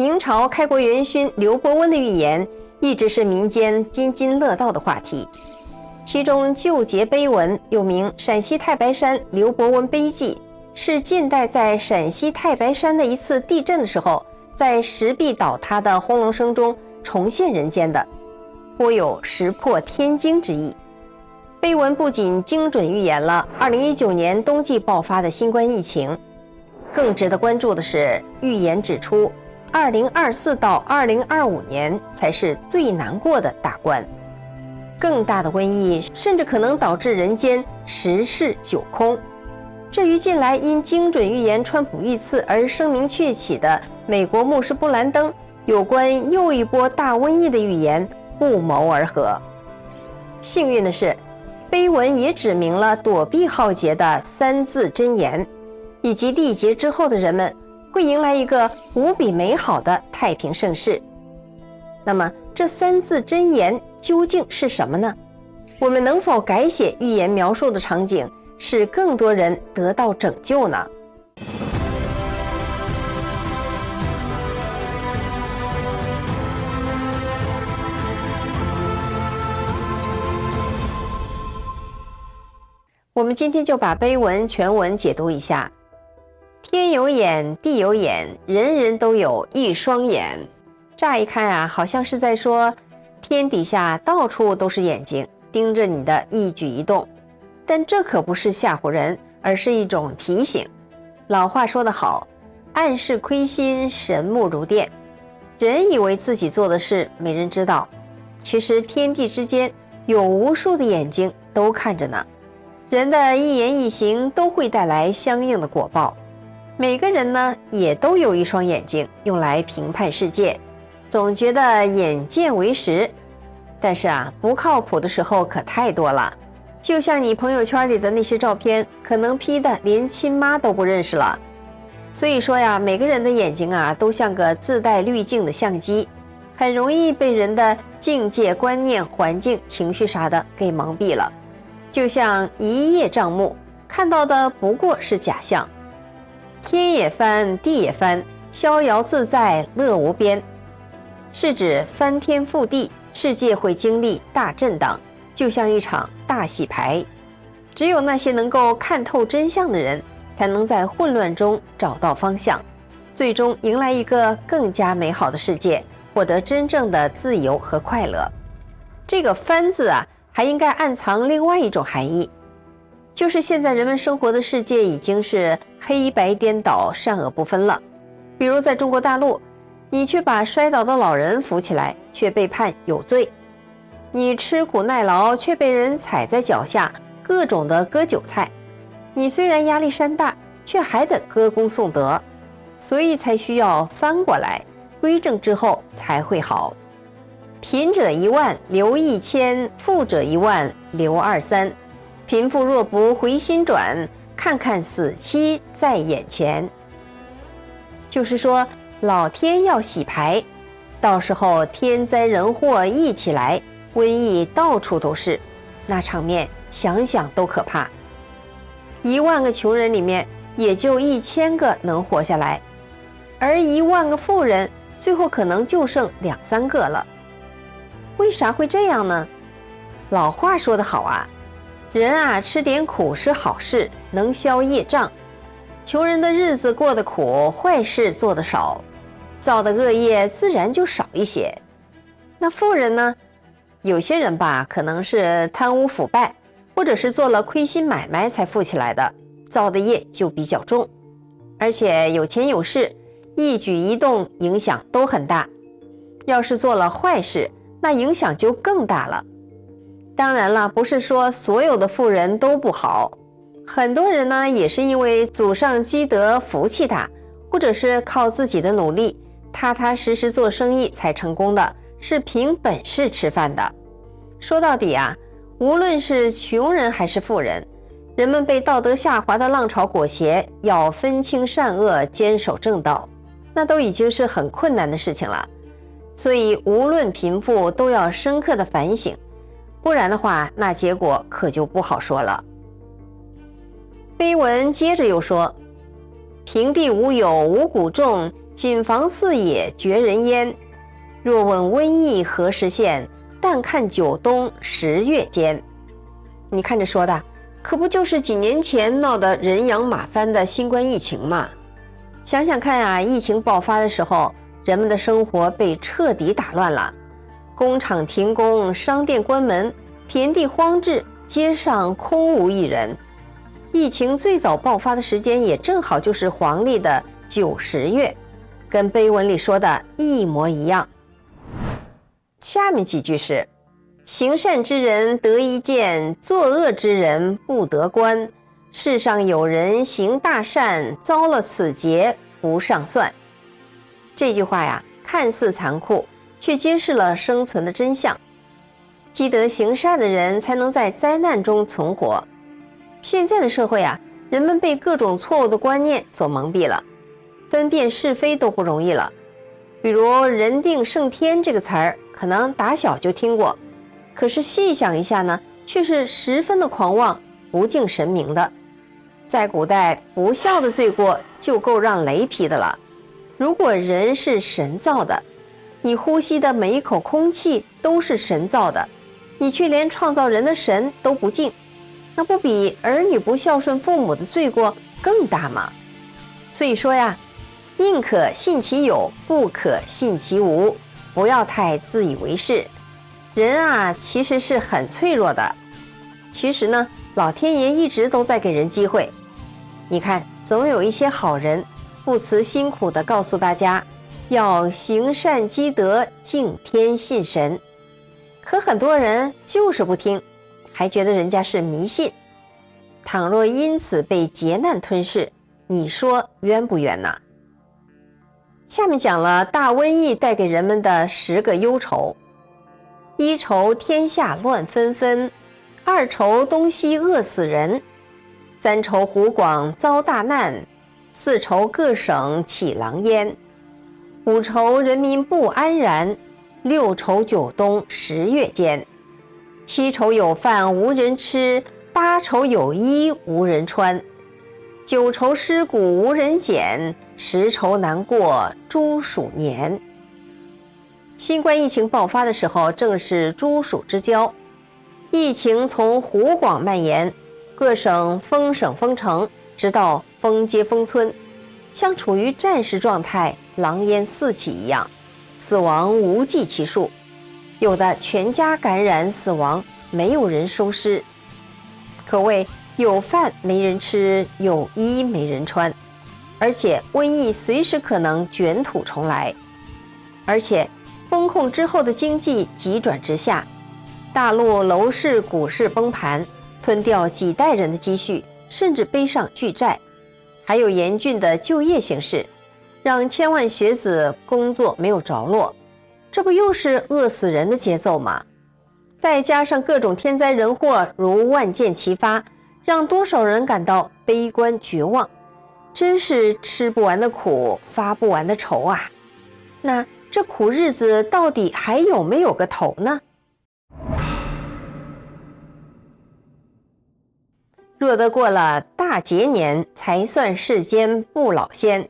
明朝开国元勋刘伯温的预言一直是民间津津乐道的话题。其中旧节碑文又名陕西太白山刘伯温碑记，是近代在陕西太白山的一次地震的时候，在石壁倒塌的轰隆声中重现人间的，颇有石破天惊之意。碑文不仅精准预言了2019年冬季爆发的新冠疫情，更值得关注的是，预言指出2024到2025年才是最难过的大关，更大的瘟疫甚至可能导致人间十室九空。至于近来因精准预言川普遇刺而声名鹊起的美国牧师布兰登有关又一波大瘟疫的预言不谋而合。幸运的是，碑文也指明了躲避浩劫的三字真言，以及历劫之后的人们会迎来一个无比美好的太平盛世。那么这三字真言究竟是什么呢？我们能否改写预言描述的场景，使更多人得到拯救呢？我们今天就把碑文全文解读一下。天有眼，地有眼，人人都有一双眼。乍一看啊，好像是在说天底下到处都是眼睛，盯着你的一举一动。但这可不是吓唬人，而是一种提醒。老话说得好，暗室窥心，神目如电。人以为自己做的事没人知道，其实天地之间有无数的眼睛都看着呢。人的一言一行都会带来相应的果报。每个人呢，也都有一双眼睛用来评判世界，总觉得眼见为实，但是啊，不靠谱的时候可太多了。就像你朋友圈里的那些照片，可能 P 的连亲妈都不认识了。所以说呀，每个人的眼睛啊，都像个自带滤镜的相机，很容易被人的境界、观念、环境、情绪啥的给蒙蔽了。就像一叶障目，看到的不过是假象。天也翻，地也翻，逍遥自在，乐无边，是指翻天覆地，世界会经历大震荡，就像一场大洗牌。只有那些能够看透真相的人，才能在混乱中找到方向，最终迎来一个更加美好的世界，获得真正的自由和快乐。这个翻字啊，还应该暗藏另外一种含义，就是现在人们生活的世界已经是黑白颠倒、善恶不分了。比如在中国大陆，你去把摔倒的老人扶起来，却被判有罪；你吃苦耐劳，却被人踩在脚下，各种的割韭菜；你虽然压力山大，却还得歌功颂德，所以才需要翻过来，归正之后才会好。贫者1万留1000，富者1万留23。贫富若不回心转，看看死期在眼前。就是说，老天要洗牌，到时候天灾人祸一起来，瘟疫到处都是，那场面想想都可怕。1万个穷人里面，也就1000个能活下来，而1万个富人，最后可能就剩2-3个了。为啥会这样呢？老话说得好啊，人啊，吃点苦是好事，能消业障。穷人的日子过得苦，坏事做得少，造的恶业自然就少一些。那富人呢？有些人吧，可能是贪污腐败，或者是做了亏心买卖才富起来的，造的业就比较重。而且有钱有势，一举一动影响都很大。要是做了坏事，那影响就更大了。当然了，不是说所有的富人都不好，很多人呢也是因为祖上积德福气大，或者是靠自己的努力踏踏实实做生意才成功的，是凭本事吃饭的。说到底啊，无论是穷人还是富人，人们被道德下滑的浪潮裹挟，要分清善恶，坚守正道，那都已经是很困难的事情了。所以无论贫富都要深刻的反省，不然的话，那结果可就不好说了。碑文接着又说，平地无有五谷种，谨防四野绝人烟。若问瘟疫何时现，但看九冬10月间。你看这说的，可不就是几年前闹得人仰马翻的新冠疫情吗？想想看啊，疫情爆发的时候，人们的生活被彻底打乱了，工厂停工，商店关门，田地荒置，街上空无一人。疫情最早爆发的时间也正好就是黄历的9、10月，跟碑文里说的一模一样。下面几句是：行善之人得一见，作恶之人不得官。世上有人行大善，遭了此劫不上算。这句话呀，看似残酷，却揭示了生存的真相。积德行善的人才能在灾难中存活。现在的社会啊，人们被各种错误的观念所蒙蔽了，分辨是非都不容易了。比如人定胜天这个词儿，可能打小就听过，可是细想一下呢，却是十分的狂妄，不敬神明的。在古代，不孝的罪过就够让雷劈的了。如果人是神造的，你呼吸的每一口空气都是神造的，你却连创造人的神都不敬，那不比儿女不孝顺父母的罪过更大吗？所以说呀，宁可信其有，不可信其无，不要太自以为是。人啊，其实是很脆弱的。其实呢，老天爷一直都在给人机会。你看，总有一些好人不辞辛苦地告诉大家，要行善积德，敬天信神。可很多人就是不听，还觉得人家是迷信。倘若因此被劫难吞噬，你说冤不冤呢？下面讲了大瘟疫带给人们的10个忧愁。一愁天下乱纷纷，二愁东西饿死人，三愁湖广遭大难，四愁各省起狼烟，五愁人民不安然，六愁九冬10月间，七愁有饭无人吃，八愁有衣无人穿，九愁尸骨无人捡，十愁难过猪鼠年。新冠疫情爆发的时候，正是猪鼠之交，疫情从湖广蔓延，各省封省封城，直到封街封村，像处于战时状态，狼烟四起一样，死亡无计其数，有的全家感染死亡，没有人收尸，可谓有饭没人吃，有衣没人穿，而且瘟疫随时可能卷土重来。而且封控之后的经济急转直下，大陆楼市股市崩盘，吞掉几代人的积蓄，甚至背上巨债，还有严峻的就业形势，让千万学子工作没有着落，这不又是饿死人的节奏吗？再加上各种天灾人祸如万箭齐发，让多少人感到悲观绝望，真是吃不完的苦，发不完的愁啊！那这苦日子到底还有没有个头呢？若得过了大劫年，才算世间不老仙。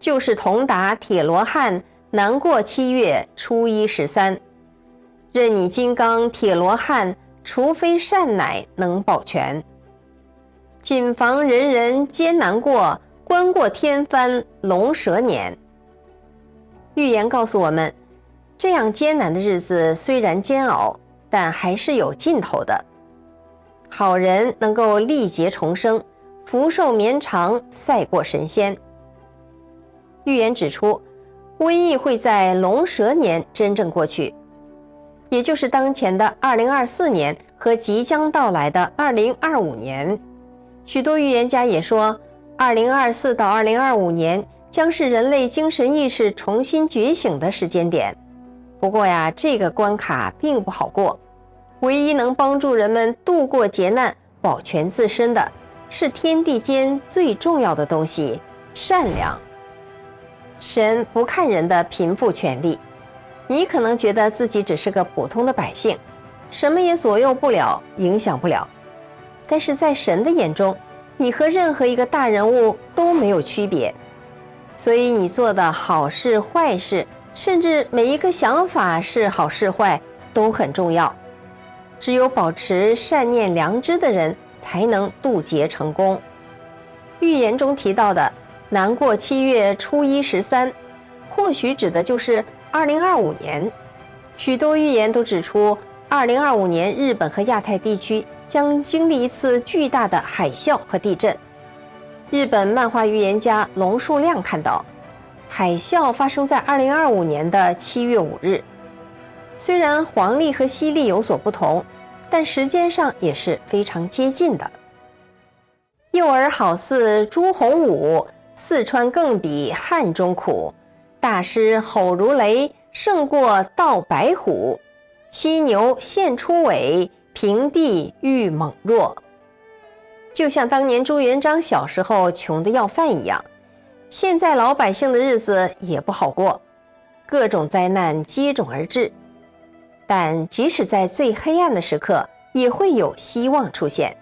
就是同打铁罗汉，难过7月初1、13。任你金刚铁罗汉，除非善乃能保全。谨防人人艰难过，关过天翻龙蛇年。预言告诉我们，这样艰难的日子虽然煎熬，但还是有尽头的。好人能够历劫重生，福寿绵长，赛过神仙。预言指出，瘟疫会在龙蛇年真正过去，也就是当前的2024年和即将到来的2025年。许多预言家也说，2024到2025年将是人类精神意识重新觉醒的时间点。不过呀，这个关卡并不好过，唯一能帮助人们度过劫难、保全自身的，是天地间最重要的东西——善良。神不看人的贫富权利，你可能觉得自己只是个普通的百姓，什么也左右不了，影响不了。但是在神的眼中，你和任何一个大人物都没有区别。所以你做的好事坏事，甚至每一个想法是好是坏都很重要。只有保持善念良知的人才能渡劫成功。预言中提到的难过7月初一13，或许指的就是2025年。许多预言都指出2025年日本和亚太地区将经历一次巨大的海啸和地震。日本漫画预言家龙树亮看到，海啸发生在2025年的7月5日。虽然黄历和西历有所不同，但时间上也是非常接近的。幼儿好似朱洪武，四川更比汉中苦。大师吼如雷，胜过盗白虎。犀牛现出尾，平地遇猛弱。就像当年朱元璋小时候穷得要饭一样，现在老百姓的日子也不好过，各种灾难接踵而至。但即使在最黑暗的时刻，也会有希望出现。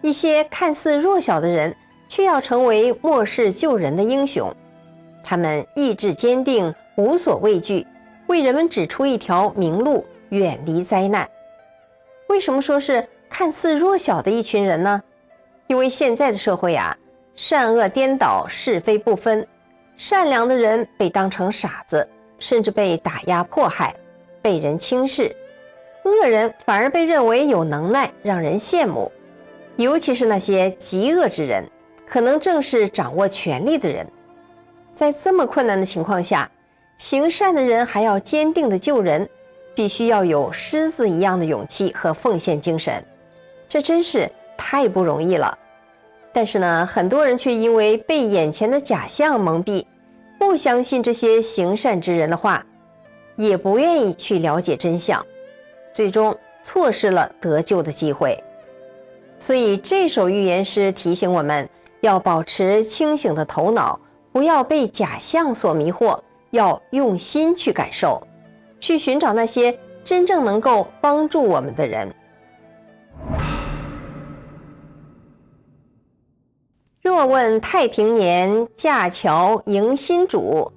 一些看似弱小的人，却要成为末世救人的英雄。他们意志坚定，无所畏惧，为人们指出一条明路，远离灾难。为什么说是看似弱小的一群人呢？因为现在的社会啊，善恶颠倒，是非不分，善良的人被当成傻子，甚至被打压迫害，被人轻视。恶人反而被认为有能耐，让人羡慕。尤其是那些极恶之人，可能正是掌握权力的人。在这么困难的情况下，行善的人还要坚定地救人，必须要有狮子一样的勇气和奉献精神，这真是太不容易了。但是呢，很多人却因为被眼前的假象蒙蔽，不相信这些行善之人的话，也不愿意去了解真相，最终错失了得救的机会。所以这首预言诗提醒我们要保持清醒的头脑，不要被假象所迷惑，要用心去感受，去寻找那些真正能够帮助我们的人。若问太平年，架桥迎新主，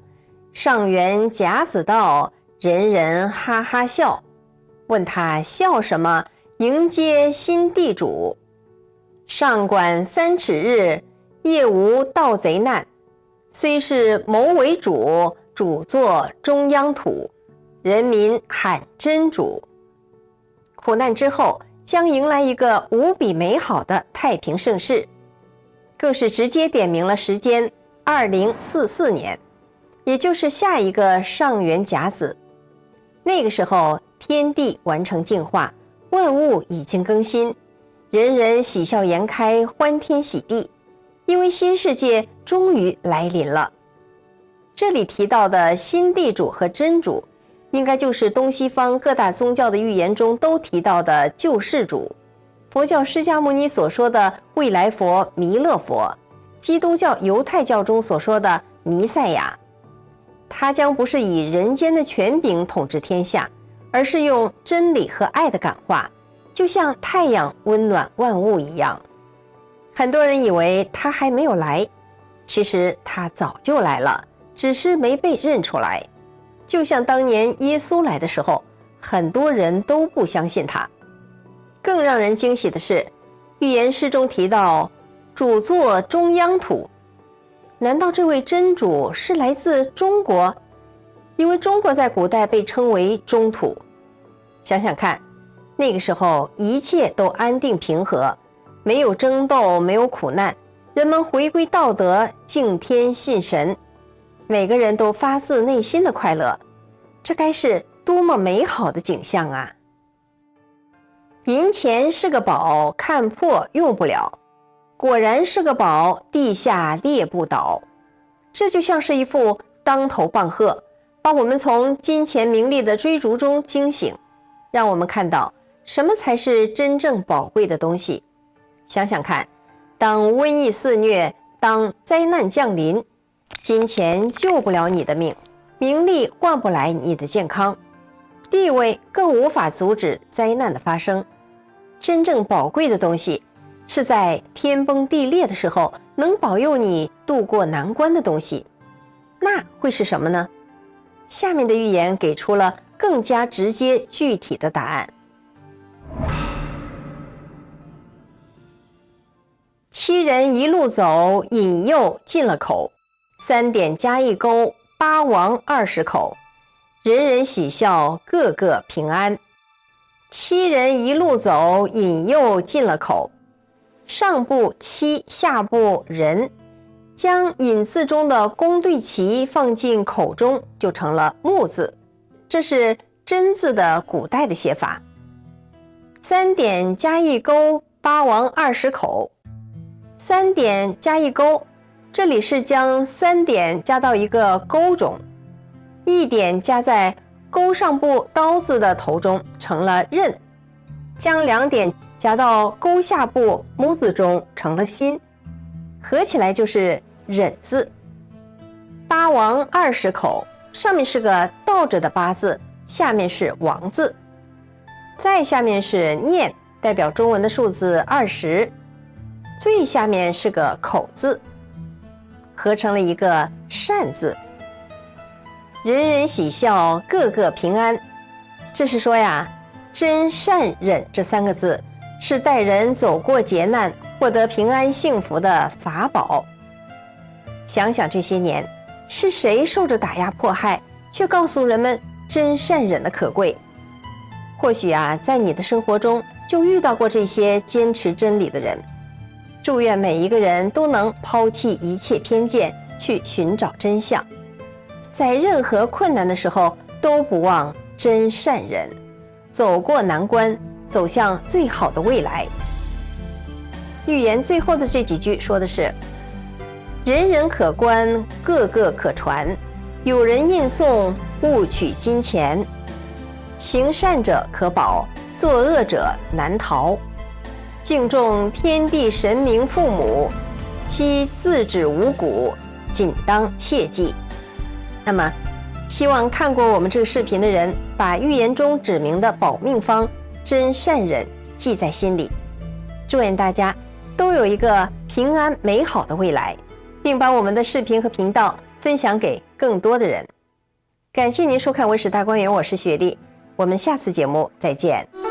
上元甲子到，人人哈哈笑。问他笑什么？迎接新地主。上管3尺日，夜无盗贼难。虽是谋为主，主作中央土。人民喊真主。苦难之后，将迎来一个无比美好的太平盛世。更是直接点明了时间2044年，也就是下一个上元甲子。那个时候，天地完成净化，万物已经更新，人人喜笑颜开，欢天喜地，因为新世界终于来临了。这里提到的新地主和真主，应该就是东西方各大宗教的预言中都提到的救世主。佛教释迦牟尼所说的未来佛弥勒佛，基督教犹太教中所说的弥赛亚，他将不是以人间的权柄统治天下，而是用真理和爱的感化，就像太阳温暖万物一样。很多人以为他还没有来，其实他早就来了，只是没被认出来。就像当年耶稣来的时候，很多人都不相信他。更让人惊喜的是，预言诗中提到主作中央土，难道这位真主是来自中国？因为中国在古代被称为中土。想想看，那个时候一切都安定平和，没有争斗，没有苦难，人们回归道德，敬天信神，每个人都发自内心的快乐，这该是多么美好的景象啊！银钱是个宝，看破用不了，果然是个宝，地下裂不倒。这就像是一副当头棒喝，把我们从金钱名利的追逐中惊醒，让我们看到什么才是真正宝贵的东西。想想看，当瘟疫肆虐，当灾难降临，金钱救不了你的命，名利换不来你的健康，地位更无法阻止灾难的发生。真正宝贵的东西，是在天崩地裂的时候能保佑你渡过难关的东西。那会是什么呢？下面的预言给出了更加直接具体的答案。7人一路走，引诱进了口，3点加一钩，8王20口，人人喜笑，个个平安。7人一路走，引诱进了口，上部七，下部人，将引字中的弓对齐放进口中，就成了木字，这是真字的古代的写法。3点加一钩，8王20口，3点加一钩，这里是将3点加到一个钩中，1点加在钩上部刀字的头中，成了刃，将2点夹到钩下部木字中，成了心，合起来就是忍字。8王20口，上面是个倒着的8字，下面是王字，再下面是念，代表中文的数字20，最下面是个口字，合成了一个善字。人人喜笑，个个平安，这是说呀，真善忍这3个字是带人走过劫难，获得平安幸福的法宝。想想这些年，是谁受着打压迫害，却告诉人们真善忍的可贵？或许啊，在你的生活中就遇到过这些坚持真理的人。祝愿每一个人都能抛弃一切偏见，去寻找真相，在任何困难的时候都不忘真善忍，走过难关，走向最好的未来。预言最后的这几句说的是：人人可观，个个可传，有人印诵，勿取金钱。行善者可保，作恶者难逃。敬重天地神明父母，其自指无骨，谨当切记。那么希望看过我们这个视频的人，把预言中指明的保命方真善忍记在心里。祝愿大家都有一个平安美好的未来，并把我们的视频和频道分享给更多的人。感谢您收看《文史大观园》，我是雪莉，我们下次节目再见。